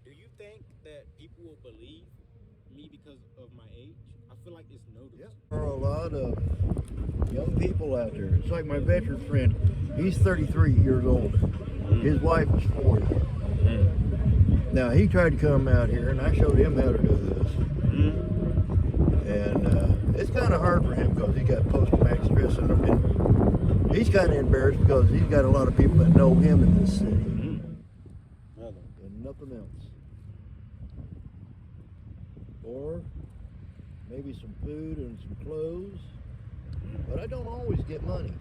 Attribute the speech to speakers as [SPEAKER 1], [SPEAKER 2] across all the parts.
[SPEAKER 1] Do you think that people will believe me because of my age? I feel like it's noticeable.
[SPEAKER 2] There are a lot of young people out there. It's like my veteran friend. He's 33 years old. His wife is 40. Now, he tried to come out here, and I showed him how to do this. And it's kind of hard for him because he got post-traumatic stress syndrome. And he's kind of embarrassed because he's got a lot of people that know him in this city. And nothing else. Or maybe some food and some clothes. But I don't always get money.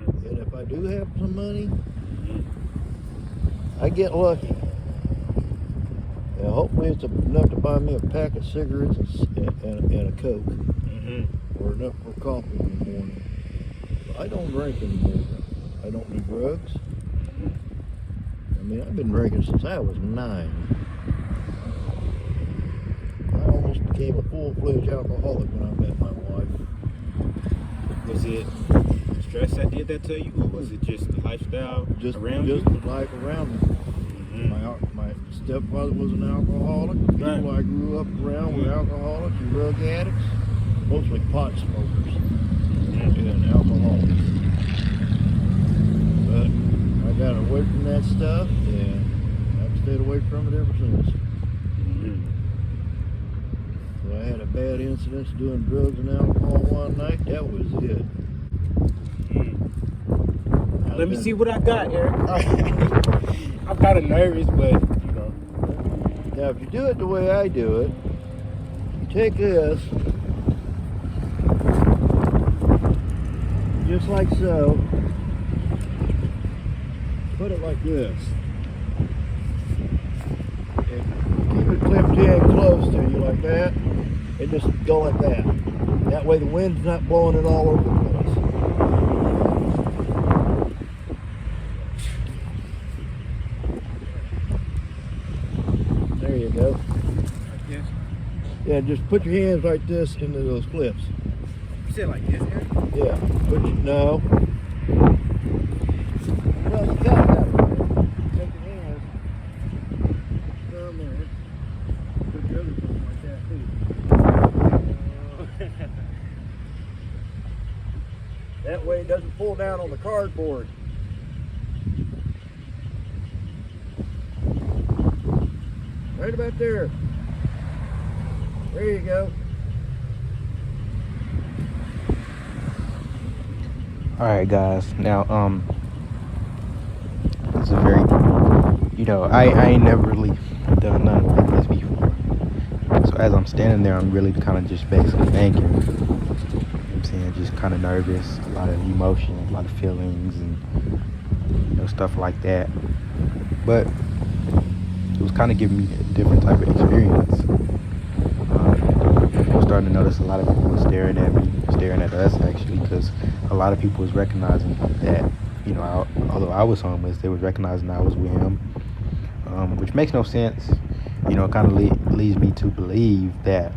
[SPEAKER 2] And if I do have some money, I get lucky. Hopefully it's enough to buy me a pack of cigarettes and a Coke. Or enough for coffee in the morning. But I don't drink anymore. I don't do drugs. I mean, I've been drinking since I was 9. I almost became a full-fledged alcoholic when I met my wife.
[SPEAKER 1] Was it stress that did that to you, or was it just the lifestyle around you?
[SPEAKER 2] Just the life around me. My stepfather was an alcoholic. People I grew up around were alcoholics and drug addicts, mostly pot smokers and alcoholics. But I got away from that stuff, and I've stayed away from it ever since. So I had a bad incident doing drugs and alcohol one night. That was it.
[SPEAKER 1] Let me see what I got, Eric. I'm kind of nervous, but you know.
[SPEAKER 2] Now, if you do it the way I do it, you take this, just like so, put it like this, and keep it clipped in close to you like that, and just go like that. That way the wind's not blowing it all over the place. There you go.
[SPEAKER 1] Like this?
[SPEAKER 2] Yeah, just put your hands like this into those clips.
[SPEAKER 1] You said like this, Eric?
[SPEAKER 2] Yeah. No. Well, you got that way. Take your hands, thumb in it. Put your other thumb like that too. That way it doesn't pull down on the cardboard. Right about there. There you go.
[SPEAKER 3] Alright guys, now it's a very, I ain't never really done nothing like this before. So as I'm standing there, I'm really kind of just basically thinking, you know what I'm saying, just kind of nervous, a lot of emotions, a lot of feelings and stuff like that. But it was kind of giving me a different type of experience. I was starting to notice a lot of people were staring at me, staring at us actually, because a lot of people was recognizing that, although I was homeless, they was recognizing I was with him, which makes no sense. It kind of leads me to believe that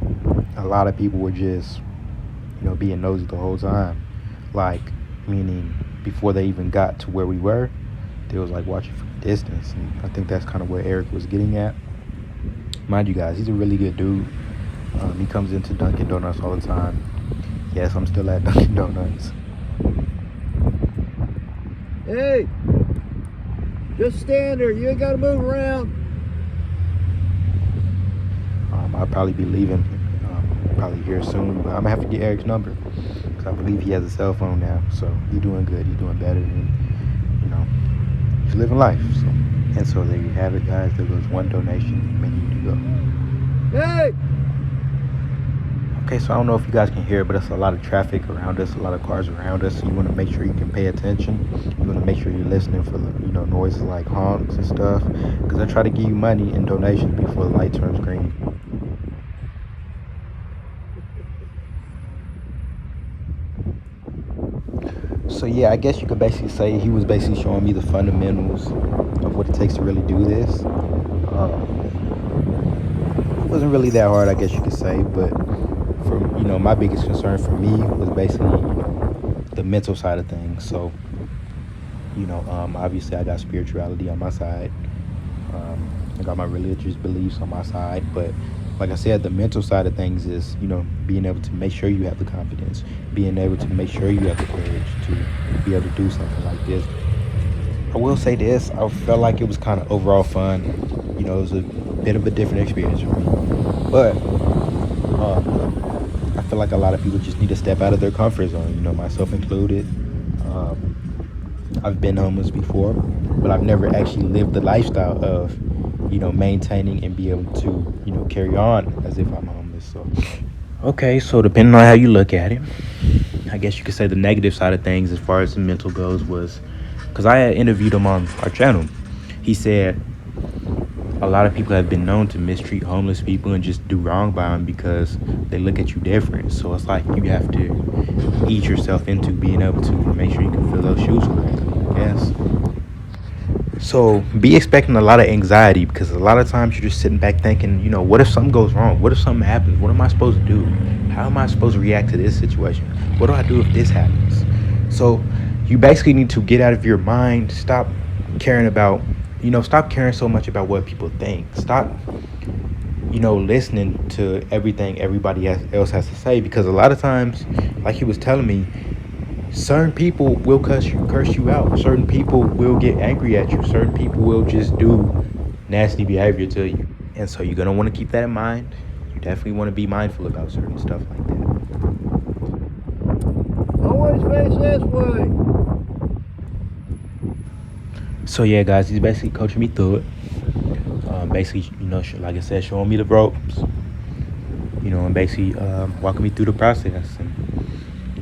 [SPEAKER 3] a lot of people were just, being nosy the whole time. Like, meaning before they even got to where we were, they was like watching from a distance. And I think that's kind of where Eric was getting at. Mind you guys, he's a really good dude. He comes into Dunkin' Donuts all the time. Yes, I'm still at Dunkin' Donuts.
[SPEAKER 2] Hey, just stand there. You ain't got to move around.
[SPEAKER 3] I'll probably be leaving probably here soon, but I'm gonna have to get Eric's number because I believe he has a cell phone now. So you're doing good. You're doing better than, he's living life. So there you have it, guys. There goes one donation. Menu to go.
[SPEAKER 2] Hey!
[SPEAKER 3] Okay, so I don't know if you guys can hear it, but it's a lot of traffic around us, a lot of cars around us. So you want to make sure you can pay attention. You want to make sure you're listening for the, noises like honks and stuff. Because I try to give you money in donations before the light turns green. So yeah, I guess you could basically say he was basically showing me the fundamentals of what it takes to really do this. It wasn't really that hard, I guess you could say, but my biggest concern for me was basically, the mental side of things. So, obviously I got spirituality on my side, I got my religious beliefs on my side, but like I said, the mental side of things is, being able to make sure you have the confidence, being able to make sure you have the courage to be able to do something like this. I will say this, I felt like it was kind of overall fun. It was a bit of a different experience for me. But I feel like a lot of people just need to step out of their comfort zone, myself included. I've been homeless before, but I've never actually lived the lifestyle of, maintaining and be able to, carry on as if I'm homeless. So, okay, so depending on how you look at it, I guess you could say the negative side of things as far as the mental goes was, because I had interviewed him on our channel. He said a lot of people have been known to mistreat homeless people and just do wrong by them because they look at you different. So it's like you have to ease yourself into being able to make sure you can fill those shoes correctly, I guess. So be expecting a lot of anxiety, because a lot of times you're just sitting back thinking, what if something goes wrong? What if something happens? What am I supposed to do? How am I supposed to react to this situation? What do I do if this happens? So you basically need to get out of your mind, stop caring so much about what people think. Stop, listening to everything everybody else has to say, because a lot of times, like he was telling me, certain people will curse you out. Certain people will get angry at you. Certain people will just do nasty behavior to you. And so you're going to want to keep that in mind. You definitely want to be mindful about certain stuff like that.
[SPEAKER 2] Always face this way.
[SPEAKER 3] So yeah, guys, he's basically coaching me through it. Basically, like I said, showing me the ropes. And basically walking me through the process. And,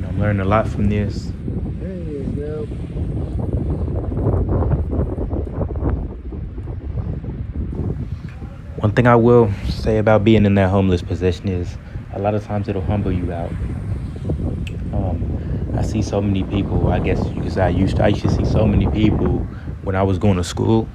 [SPEAKER 3] I'm learning a lot from this.
[SPEAKER 2] There you go.
[SPEAKER 3] One thing I will say about being in that homeless position is a lot of times it'll humble you out. I see so many people, I guess you could say I used to see so many people when I was going to school.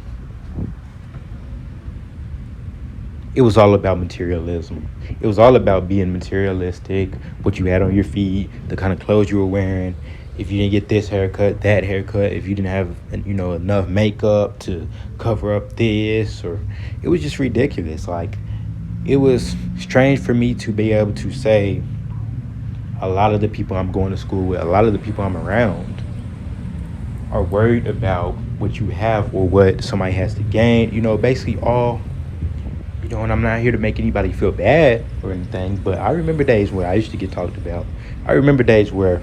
[SPEAKER 3] It was all about materialism. It was all about being materialistic, what you had on your feet, the kind of clothes you were wearing. If you didn't get this haircut, that haircut, if you didn't have, enough makeup to cover up this, or it was just ridiculous. Like, it was strange for me to be able to say a lot of the people I'm going to school with, a lot of the people I'm around are worried about what you have or what somebody has to gain. Basically all, and I'm not here to make anybody feel bad or anything, but I remember days where I used to get talked about. I remember days where,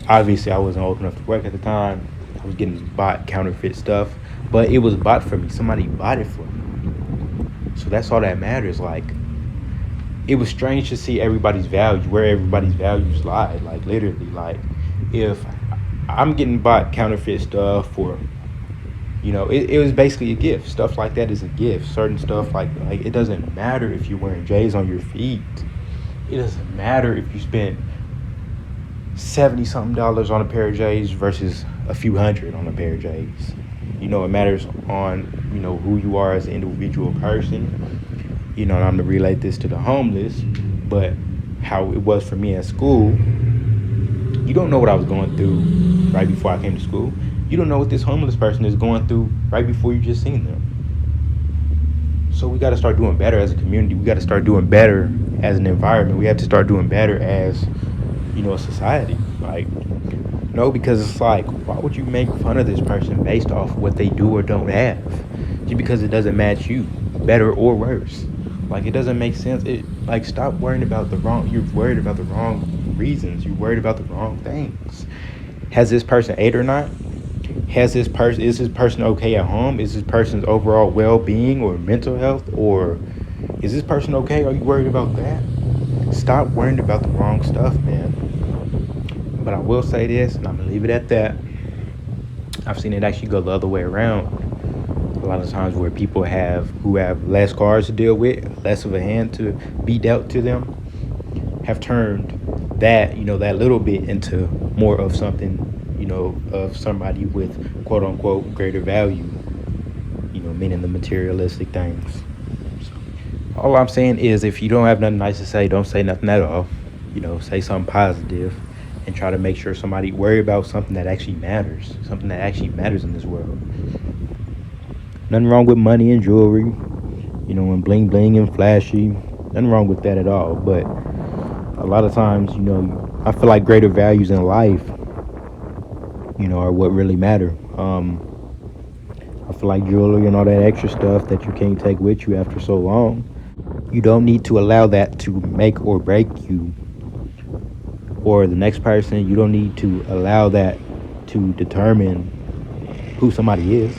[SPEAKER 3] obviously I wasn't old enough to work at the time. I was getting bought counterfeit stuff, but it was bought for me. Somebody bought it for me. So that's all that matters. Like, it was strange to see everybody's value, where everybody's values lie. Like, literally, like, if I'm getting bought counterfeit stuff, or it was basically a gift. Stuff like that is a gift. Certain stuff like it doesn't matter if you're wearing J's on your feet. It doesn't matter if you spent $70-something on a pair of J's versus a few hundred on a pair of J's. It matters on, who you are as an individual person. And I'm gonna relate this to the homeless, but how it was for me at school. You don't know what I was going through right before I came to school. You don't know what this homeless person is going through right before you just seen them. So we got to start doing better as a community. We got to start doing better as an environment. We have to start doing better as, a society. Like, because it's like, why would you make fun of this person based off what they do or don't have? Just because it doesn't match you, better or worse. Like, it doesn't make sense. Stop worrying about you're worried about the wrong reasons. You're worried about the wrong things. Has this person ate or not? Is this person okay at home? Is this person's overall well-being or mental health? Or is this person okay? Are you worried about that? Stop worrying about the wrong stuff, man. But I will say this, and I'm gonna leave it at that. I've seen it actually go the other way around. A lot of times where people who have less cards to deal with, less of a hand to be dealt to them, have turned that, that little bit into more of something, of somebody with quote unquote greater value, meaning the materialistic things. So, all I'm saying is, if you don't have nothing nice to say, don't say nothing at all. Say something positive and try to make sure worry about something that actually matters in this world. Nothing wrong with money and jewelry, you know, and bling bling and flashy. Nothing wrong with that at all. But a lot of times, you know, I feel like greater values in life, you know, are what really matter. I feel like jewelry and all that extra stuff that you can't take with you after so long, you don't need to allow that to make or break you or the next person. You don't need to allow that to determine who somebody is.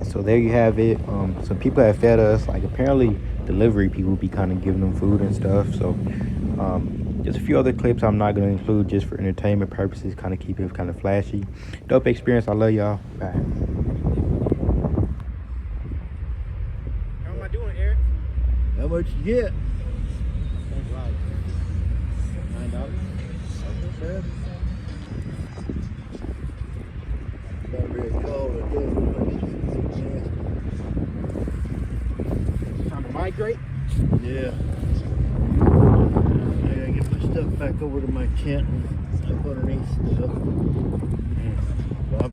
[SPEAKER 3] So there you have it. Some people have fed us. Like apparently, delivery people be kind of giving them food and stuff. So just a few other clips I'm not gonna include just for entertainment purposes. Kind of keep it kind of flashy. Dope experience. I love y'all. Bye.
[SPEAKER 1] How am I doing, Eric?
[SPEAKER 2] How much you get?
[SPEAKER 1] $9.
[SPEAKER 2] Gotta be a call to
[SPEAKER 1] Trying to migrate.
[SPEAKER 2] yeah. I gotta get my stuff back over to my tent.